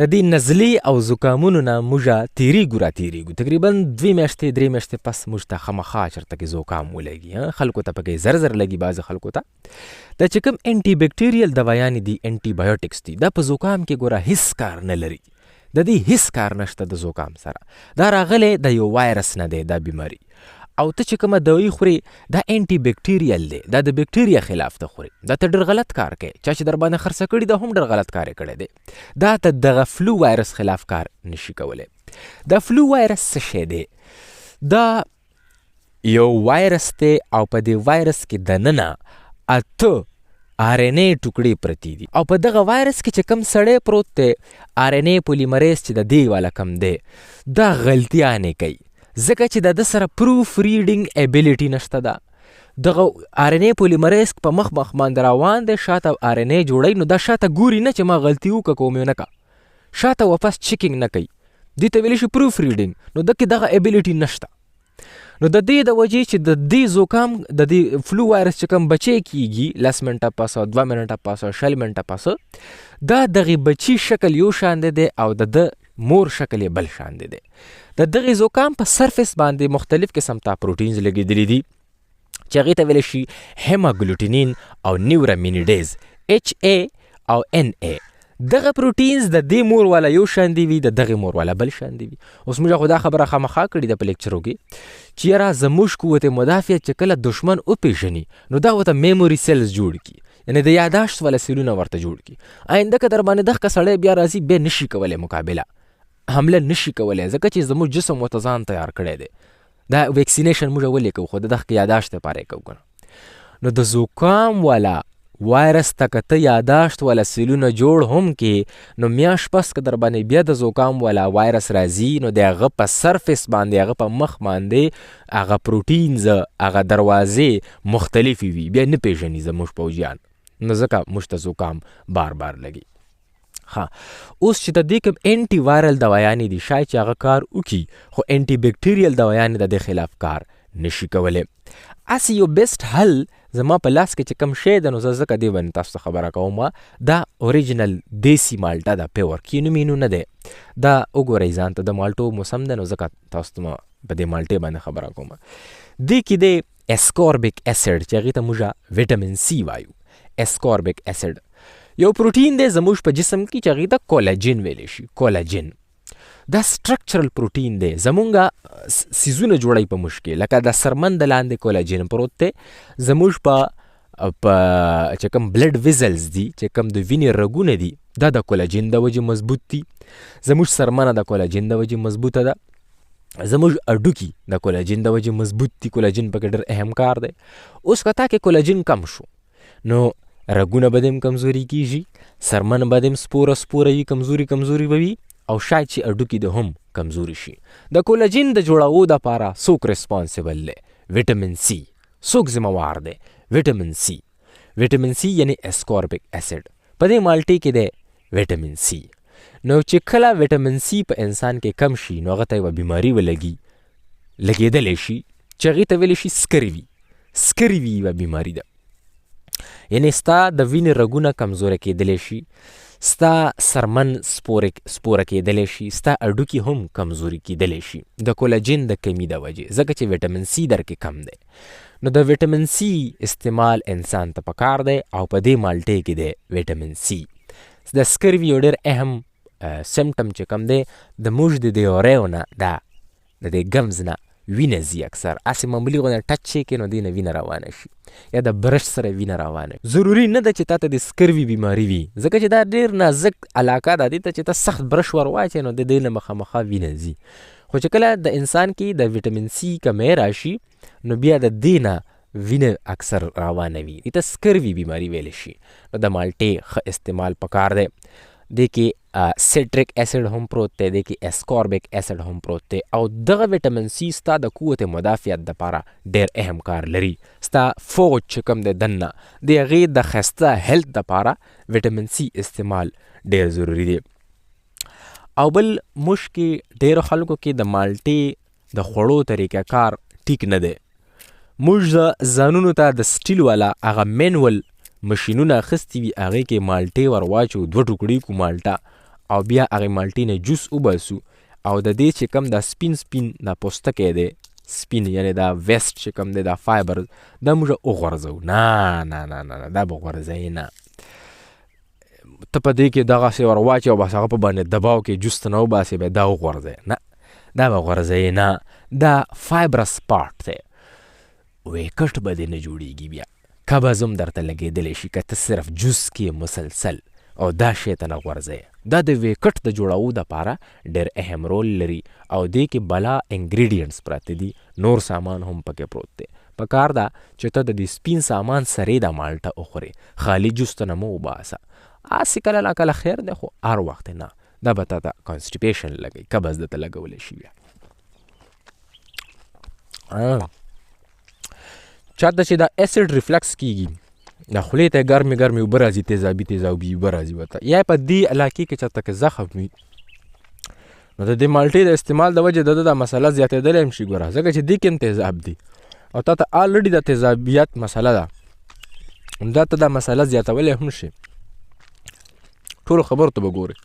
د دې نزلې او زکامونو نه موږ تیریږو راتیریږو. تقریبا 2 میاشتې 3 میاشتې پس موږ ته خامخا چېرته کې زکام ولګي. خلکو ته پکې زر زر لګي. بعضې خلکو ته دا چې کوم انټي بیکټیریل دوایانې دي، انټي بایوټکس دي، دا په زکام کې ګوره هیڅ کار نه لري. د دې هیڅ کار نشته د زکام سره. دا راغلی د یو وایرس نه دی دا بیماری. او ته چې کومه دوایي خوري دا انټي بیکټیریل دی، دا د بیکټیریا خلاف ته خوري. دا ته ډېر غلط کار کوي. چا چې در باندې خرڅه کړي دا هم ډېر غلط کار یې کړی دی. دا ته دغه فلو وایرس خلاف کار نشي کولی. دا فلو وایرس څه شی دی؟ دا یو وایرس دی او په دې وایرس کې دننه 8 RNA ټوکړې پرتې دي. او په دغه وایرس کې چې کوم سړی پروت دی، RNA پولیمریز چې د دې والا کم دی، دا غلطیانې کوي ځکه چې د ده سره پروف ریډینګ ایبیلیټي نشته ده. دغه RNA پولیمریز په مخ باندې روان دی، شاته RNA جوړوي، نو دا شاته ګوري نه چې ما غلطي وکړه که مې ونه کړه، شاته واپس چیکینګ نه کوي. دې ته ویلی شي پروف ریډینګ. نو ده کې دغه ایبیلیټي نشته. نو د دې د وجې چې د دې زکام د دې فلو وایرس چې کوم بچی کیږي 10 منټه پس او 2 منټه پس او 20 منټه پس، دا دغه بچی شکل یو شان دی او د مور شکل بل شان دی. د دغه زکام په سرفیس باندې مختلف قسم ته پروټینز لګېدلي دي چې هغې ته ویلی شي هیماګلوټینین او نیورامینیډیز HA او NA. دغه پروټینز د دې مور والا یو شان دی وي، د دغه مور والا بل شان دی وي. اوس موږ خو دا خبره خامخا کړې ده په لیکچرو کې چې یاره زموږ قوت مدافعت چې کله دشمن وپېژني نو دا ورته میموري سیلز جوړ کړي، یعنې د یاداشت والا سیلونه ورته جوړ کړي. آینده که در باندې دغه سړی بیا راځي بیا نشي کولی مقابله، حمله نشي کولی، ځکه چې زموږ جسم ورته ځان تیار کړی دی. دا ویکسینیشن موږ ولې کوو؟ خو د دغه یاداشت لپاره یې کوو که نه. نو د زکام والا وایرس ته که ته یاداشت والا سیلونه جوړ هم کې، نو میاشت پس که در باندې بیا د زکام والا وایرس راځي، نو د هغه په سرفیس باندې، هغه په مخ باندې هغه پروټینز، هغه دروازې مختلفې وي، بیا نه پېژني زموږ پوځیان. نو ځکه موږ ته زکام بار بار لګي. اوس چې د دې کوم انټي وایرل دوایانې دي، شاید چې هغه کار وکړي، خو انټي بیکټیریل دوایانې د دې خلاف کار نشي کولی. هسې یو بیسټ حل زما په لاس کې چې کوم شی ده، نو زه ځکه دې باندې تاسو ته خبره کوم، دا اوریجنل دیسي مالټه ده، پیور کینو مینو نه دی. دا وګورئ ځان ته د مالټو موسم ده، نو ځکه تاسو ته په دې مالټې باندې خبره کوم. دې کې دی اسکوربیک اسید چې هغې ته موږ ویټامین C وایو. اسکوربیک اسید یو پروټین دی زموږ په جسم کې چې هغې ته کولاجین ویلی شي. کولاجین دا سټرکچرل پروټین دی، زمونږ سیزونه جوړوي په موږ کې، لکه د سرمن د لاندې کولاجین پروت دی. زموږ په چې کوم بلډ ویزلز دي، چې کوم د وینې رګونه دي، دا د کولاجین د وجې مضبوط دي. زموږ سرمنه د کولاجین د وجې مضبوطه ده. زموږ اډوکي د کولاجین د وجې مضبوط دي. کولاجین پکې ډېر اهم کار دی. اوس که تا کې کولاجین کم شو، نو رګونه به دې هم کمزوري کېږي، سرمن به دې هم سپوره سپوره وي، کمزوري به وي، او شاید چې اډوکي د هم کمزوري شي. د کولاجین د جوړولو دپاره څوک ریسپانسیبل دی؟ ویټامین C. څوک ذمہوار دی؟ ویټامین C. ویټامین C یعنی اسکوربیک اسید. په دې مالټې کې دی ویټامین C. نو چې کله ویټامین C په انسان کې کم شي، نو هغه ته یوه بیماري لګېدلی شي چې هغې ته ویلی شي سکروي. سکروي یوه بیماري ده، یعنې ستا د وینې رګونه کمزوره کېدلی شي، ستا سرمن سپوره کېدلی شي، ستا اډوکي هم کمزوري کېدلی شي د کولاجین د کمي د وجې، ځکه چې ویټامین C در کې کم دی. نو د ویټامین C استعمال انسان ته پکار دی، او په دې مالټې کې دی ویټامین C. د سکروي یو ډېر اهم سمټم چې کم دی، د موږ د دیوریو نه، د دې ګمز نه وینه ځي. اکثر هسې معمولي غوندې ټچ یې کړې نو دې نه وینه روانه شي، یا د برش سره وینه روانه. ضروري نه ده چې تا ته د سکروي بیماري وي، ځکه چې دا ډېر نازک علاقه ده. دې ته چې ته سخت برش ور واچې نو د دې نه مخامخا وینه ځي. خو چې کله د انسان کې د ویټامین C کمی راشي، نو بیا د دې نه وینه اکثر روانه وي. دې ته سکروي بیماري ویلی شي. نو د مالټې ښه استعمال پکار دی. دې کې سیټریک اسید هم پروت دی، دې کې اسکوربیک اسید هم پروت دی، او دغه ویټامین C ستا د قوت مدافعت دپاره ډېر اهم کار لري. ستا فوج چې کوم دی دننه، د هغې د ښایسته هیلت دپاره ویټامین C استعمال ډېر ضروري دی. او بل موږ کې ډېرو خلکو کې د مالټې د خوړو طریقه کار ټیک نه دی. موږ ځانونو ته د سټیل والا هغه مینول مشینونه اخیستي وي، هغې کې مالټې ور واچو، 2 ټوکړې کو مالټه، او بیا هغې مالټې نه جوس وباسو او د دې چې کم دا سپین دا پوستکی دی سپین یعنی دا ویسټ چې کم دی دا فایبر دا موږ وغورځو. نه دا به غورځوي نه. ته په دې کې دغسې ور واچې او بس هغه په باندې دباو کې جوس ته نه وباسې بیا دا وغورځوي. نه دا به غورځوي نه. دا فایبرس پارټ دی. ویکټ به دې نه جوړېږي. بیا قبض هم درته لګېدلی شي که ته صرف جوس کې مسلسل او دا شی ته نه غورځوي. دا د ویکټ د جوړولو دپاره ډېر اهم رول لري او دې کې بلا انګریډینټس پراته دي، نور سامان هم پکې پروت دی. په کار ده چې ته د دې سپین سامان سره دا مالټه وخورې، خالي جوس ته نه مه وباسه. هسې کله نا کله خیر دی خو هر وخت نه. دا به تا ته کانسټیپیشن لګوي، قبض درته لګولی شي. بیا چاته چې دا اسیډ ریفلکس کیږي، دا خولې ته ګرمې اوبه راځي، تیزابي اوبه راځي ورته، یا په دې علاقې کې چاته کې زخم وي، نو د دې مالټې د استعمال د وجې د ده دا مسله زیاتېدلی هم شي. ګوره ځکه چې دې کې هم تیزاب دی او تا ته آلریډي د تیزابیت مسله ده، دا ته دا مسله زیاتولی هم شي. ټولو خبرو ته به ګورې.